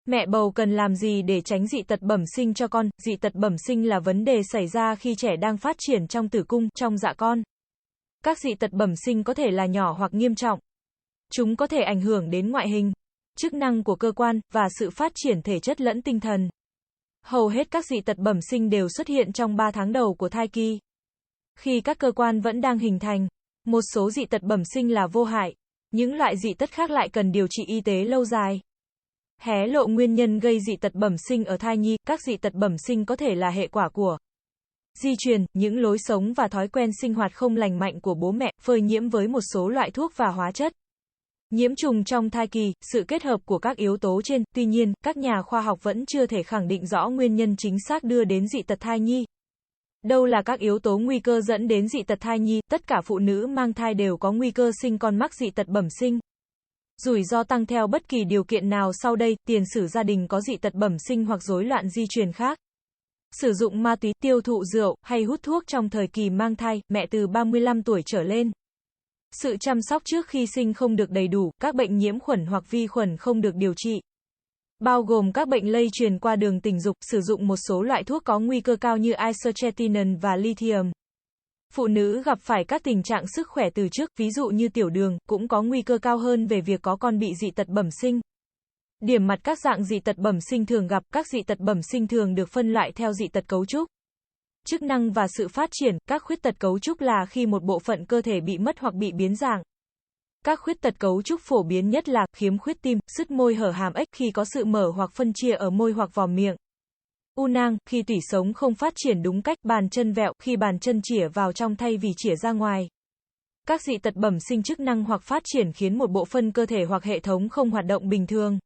Mẹ bầu cần làm gì để tránh dị tật bẩm sinh cho con? Dị tật bẩm sinh là vấn đề xảy ra khi trẻ đang phát triển trong tử cung, trong dạ con. Các dị tật bẩm sinh có thể là nhỏ hoặc nghiêm trọng. Chúng có thể ảnh hưởng đến ngoại hình, chức năng của cơ quan, và sự phát triển thể chất lẫn tinh thần. Hầu hết các dị tật bẩm sinh đều xuất hiện trong 3 tháng đầu của thai kỳ. Khi các cơ quan vẫn đang hình thành, một số dị tật bẩm sinh là vô hại. Những loại dị tật khác lại cần điều trị y tế lâu dài. Hé lộ nguyên nhân gây dị tật bẩm sinh ở thai nhi. Các dị tật bẩm sinh có thể là hệ quả của di truyền, những lối sống và thói quen sinh hoạt không lành mạnh của bố mẹ, phơi nhiễm với một số loại thuốc và hóa chất, nhiễm trùng trong thai kỳ, sự kết hợp của các yếu tố trên. Tuy nhiên, các nhà khoa học vẫn chưa thể khẳng định rõ nguyên nhân chính xác đưa đến dị tật thai nhi. Đâu là các yếu tố nguy cơ dẫn đến dị tật thai nhi? Tất cả phụ nữ mang thai đều có nguy cơ sinh con mắc dị tật bẩm sinh. Rủi ro tăng theo bất kỳ điều kiện nào sau đây: tiền sử gia đình có dị tật bẩm sinh hoặc rối loạn di truyền khác, sử dụng ma túy, tiêu thụ rượu, hay hút thuốc trong thời kỳ mang thai, mẹ từ 35 tuổi trở lên. Sự chăm sóc trước khi sinh không được đầy đủ, các bệnh nhiễm khuẩn hoặc vi khuẩn không được điều trị, bao gồm các bệnh lây truyền qua đường tình dục, sử dụng một số loại thuốc có nguy cơ cao như isotretinoin và lithium. Phụ nữ gặp phải các tình trạng sức khỏe từ trước, ví dụ như tiểu đường, cũng có nguy cơ cao hơn về việc có con bị dị tật bẩm sinh. Điểm mặt các dạng dị tật bẩm sinh thường gặp. Các dị tật bẩm sinh thường được phân loại theo dị tật cấu trúc, chức năng và sự phát triển. Các khuyết tật cấu trúc là khi một bộ phận cơ thể bị mất hoặc bị biến dạng. Các khuyết tật cấu trúc phổ biến nhất là khiếm khuyết tim, sứt môi hở hàm ếch khi có sự mở hoặc phân chia ở môi hoặc vòm miệng. U nang, khi tủy sống không phát triển đúng cách, bàn chân vẹo, khi bàn chân chĩa vào trong thay vì chĩa ra ngoài. Các dị tật bẩm sinh chức năng hoặc phát triển khiến một bộ phận cơ thể hoặc hệ thống không hoạt động bình thường.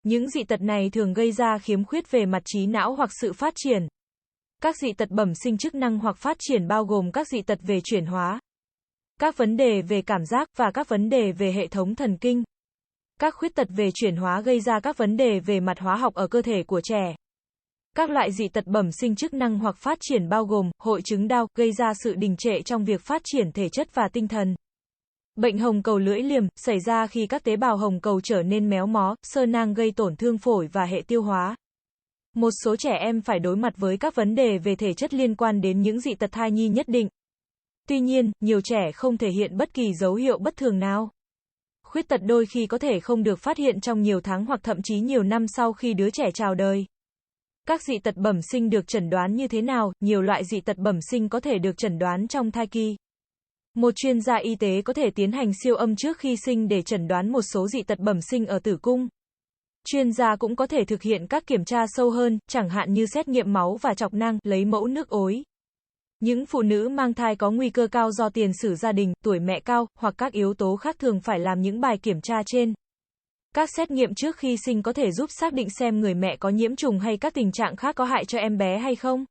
Những dị tật này thường gây ra khiếm khuyết về mặt trí não hoặc sự phát triển. Các dị tật bẩm sinh chức năng hoặc phát triển bao gồm các dị tật về chuyển hóa, các vấn đề về cảm giác, và các vấn đề về hệ thống thần kinh. Các khuyết tật về chuyển hóa gây ra các vấn đề về mặt hóa học ở cơ thể của trẻ. Các loại dị tật bẩm sinh chức năng hoặc phát triển bao gồm hội chứng Down, gây ra sự đình trệ trong việc phát triển thể chất và tinh thần. Bệnh hồng cầu lưỡi liềm, xảy ra khi các tế bào hồng cầu trở nên méo mó, xơ nang, gây tổn thương phổi và hệ tiêu hóa. Một số trẻ em phải đối mặt với các vấn đề về thể chất liên quan đến những dị tật thai nhi nhất định. Tuy nhiên, nhiều trẻ không thể hiện bất kỳ dấu hiệu bất thường nào. Khuyết tật đôi khi có thể không được phát hiện trong nhiều tháng hoặc thậm chí nhiều năm sau khi đứa trẻ chào đời. Các dị tật bẩm sinh được chẩn đoán như thế nào? Nhiều loại dị tật bẩm sinh có thể được chẩn đoán trong thai kỳ. Một chuyên gia y tế có thể tiến hành siêu âm trước khi sinh để chẩn đoán một số dị tật bẩm sinh ở tử cung. Chuyên gia cũng có thể thực hiện các kiểm tra sâu hơn, chẳng hạn như xét nghiệm máu và chọc nang, lấy mẫu nước ối. Những phụ nữ mang thai có nguy cơ cao do tiền sử gia đình, tuổi mẹ cao, hoặc các yếu tố khác thường phải làm những bài kiểm tra trên. Các xét nghiệm trước khi sinh có thể giúp xác định xem người mẹ có nhiễm trùng hay các tình trạng khác có hại cho em bé hay không.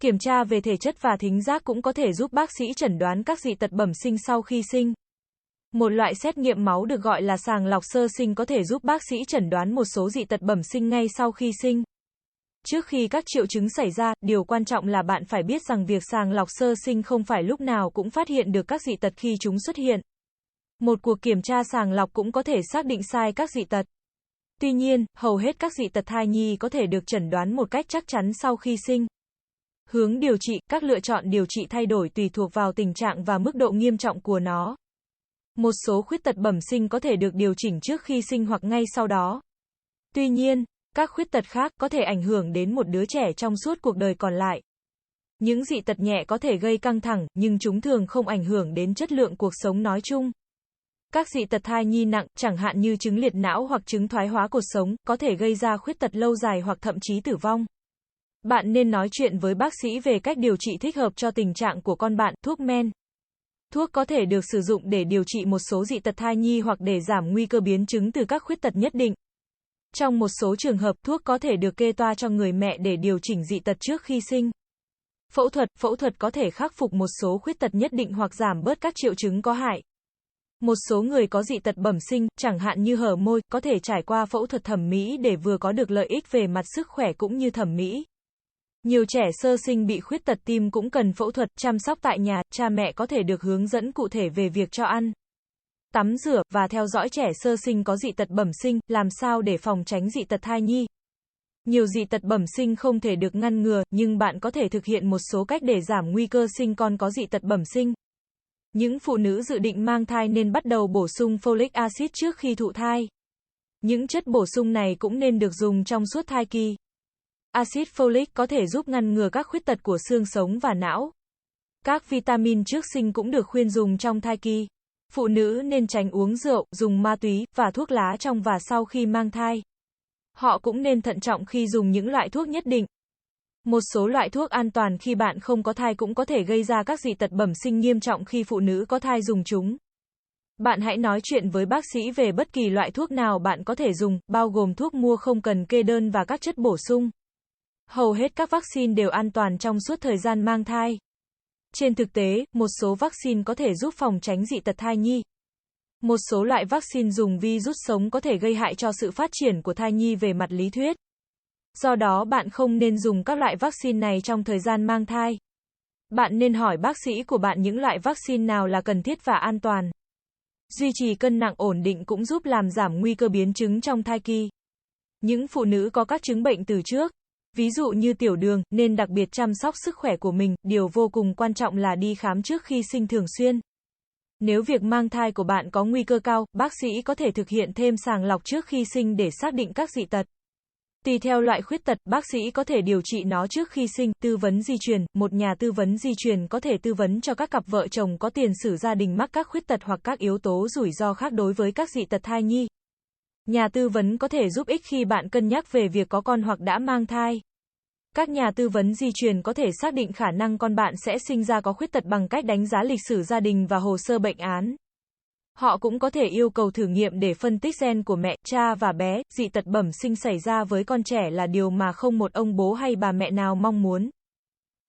Kiểm tra về thể chất và thính giác cũng có thể giúp bác sĩ chẩn đoán các dị tật bẩm sinh sau khi sinh. Một loại xét nghiệm máu được gọi là sàng lọc sơ sinh có thể giúp bác sĩ chẩn đoán một số dị tật bẩm sinh ngay sau khi sinh. Trước khi các triệu chứng xảy ra, điều quan trọng là bạn phải biết rằng việc sàng lọc sơ sinh không phải lúc nào cũng phát hiện được các dị tật khi chúng xuất hiện. Một cuộc kiểm tra sàng lọc cũng có thể xác định sai các dị tật. Tuy nhiên, hầu hết các dị tật thai nhi có thể được chẩn đoán một cách chắc chắn sau khi sinh. Hướng điều trị, các lựa chọn điều trị thay đổi tùy thuộc vào tình trạng và mức độ nghiêm trọng của nó. Một số khuyết tật bẩm sinh có thể được điều chỉnh trước khi sinh hoặc ngay sau đó. Tuy nhiên, các khuyết tật khác có thể ảnh hưởng đến một đứa trẻ trong suốt cuộc đời còn lại. Những dị tật nhẹ có thể gây căng thẳng, nhưng chúng thường không ảnh hưởng đến chất lượng cuộc sống nói chung. Các dị tật thai nhi nặng, chẳng hạn như chứng liệt não hoặc chứng thoái hóa cột sống, có thể gây ra khuyết tật lâu dài hoặc thậm chí tử vong. Bạn nên nói chuyện với bác sĩ về cách điều trị thích hợp cho tình trạng của con bạn. Thuốc men. Thuốc có thể được sử dụng để điều trị một số dị tật thai nhi hoặc để giảm nguy cơ biến chứng từ các khuyết tật nhất định. Trong một số trường hợp, thuốc có thể được kê toa cho người mẹ để điều chỉnh dị tật trước khi sinh. Phẫu thuật có thể khắc phục một số khuyết tật nhất định hoặc giảm bớt các triệu chứng có hại. Một số người có dị tật bẩm sinh, chẳng hạn như hở môi, có thể trải qua phẫu thuật thẩm mỹ để vừa có được lợi ích về mặt sức khỏe cũng như thẩm mỹ. Nhiều trẻ sơ sinh bị khuyết tật tim cũng cần phẫu thuật. Chăm sóc tại nhà, cha mẹ có thể được hướng dẫn cụ thể về việc cho ăn, tắm rửa, và theo dõi trẻ sơ sinh có dị tật bẩm sinh, làm sao để phòng tránh dị tật thai nhi. Nhiều dị tật bẩm sinh không thể được ngăn ngừa, nhưng bạn có thể thực hiện một số cách để giảm nguy cơ sinh con có dị tật bẩm sinh. Những phụ nữ dự định mang thai nên bắt đầu bổ sung folic acid trước khi thụ thai. Những chất bổ sung này cũng nên được dùng trong suốt thai kỳ. Axit folic có thể giúp ngăn ngừa các khuyết tật của xương sống và não. Các vitamin trước sinh cũng được khuyên dùng trong thai kỳ. Phụ nữ nên tránh uống rượu, dùng ma túy, và thuốc lá trong và sau khi mang thai. Họ cũng nên thận trọng khi dùng những loại thuốc nhất định. Một số loại thuốc an toàn khi bạn không có thai cũng có thể gây ra các dị tật bẩm sinh nghiêm trọng khi phụ nữ có thai dùng chúng. Bạn hãy nói chuyện với bác sĩ về bất kỳ loại thuốc nào bạn có thể dùng, bao gồm thuốc mua không cần kê đơn và các chất bổ sung. Hầu hết các vaccine đều an toàn trong suốt thời gian mang thai. Trên thực tế, một số vaccine có thể giúp phòng tránh dị tật thai nhi. Một số loại vaccine dùng virus sống có thể gây hại cho sự phát triển của thai nhi về mặt lý thuyết. Do đó bạn không nên dùng các loại vaccine này trong thời gian mang thai. Bạn nên hỏi bác sĩ của bạn những loại vaccine nào là cần thiết và an toàn. Duy trì cân nặng ổn định cũng giúp làm giảm nguy cơ biến chứng trong thai kỳ. Những phụ nữ có các chứng bệnh từ trước, ví dụ như tiểu đường, nên đặc biệt chăm sóc sức khỏe của mình, điều vô cùng quan trọng là đi khám trước khi sinh thường xuyên. Nếu việc mang thai của bạn có nguy cơ cao, bác sĩ có thể thực hiện thêm sàng lọc trước khi sinh để xác định các dị tật. Tùy theo loại khuyết tật, bác sĩ có thể điều trị nó trước khi sinh. Tư vấn di truyền, một nhà tư vấn di truyền có thể tư vấn cho các cặp vợ chồng có tiền sử gia đình mắc các khuyết tật hoặc các yếu tố rủi ro khác đối với các dị tật thai nhi. Nhà tư vấn có thể giúp ích khi bạn cân nhắc về việc có con hoặc đã mang thai. Các nhà tư vấn di truyền có thể xác định khả năng con bạn sẽ sinh ra có khuyết tật bằng cách đánh giá lịch sử gia đình và hồ sơ bệnh án. Họ cũng có thể yêu cầu thử nghiệm để phân tích gen của mẹ, cha và bé. Dị tật bẩm sinh xảy ra với con trẻ là điều mà không một ông bố hay bà mẹ nào mong muốn.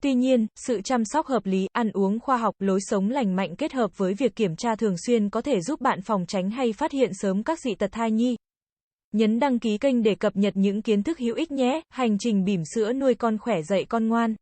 Tuy nhiên, sự chăm sóc hợp lý, ăn uống khoa học, lối sống lành mạnh kết hợp với việc kiểm tra thường xuyên có thể giúp bạn phòng tránh hay phát hiện sớm các dị tật thai nhi. Nhấn đăng ký kênh để cập nhật những kiến thức hữu ích nhé. Hành trình bỉm sữa nuôi con khỏe dạy con ngoan.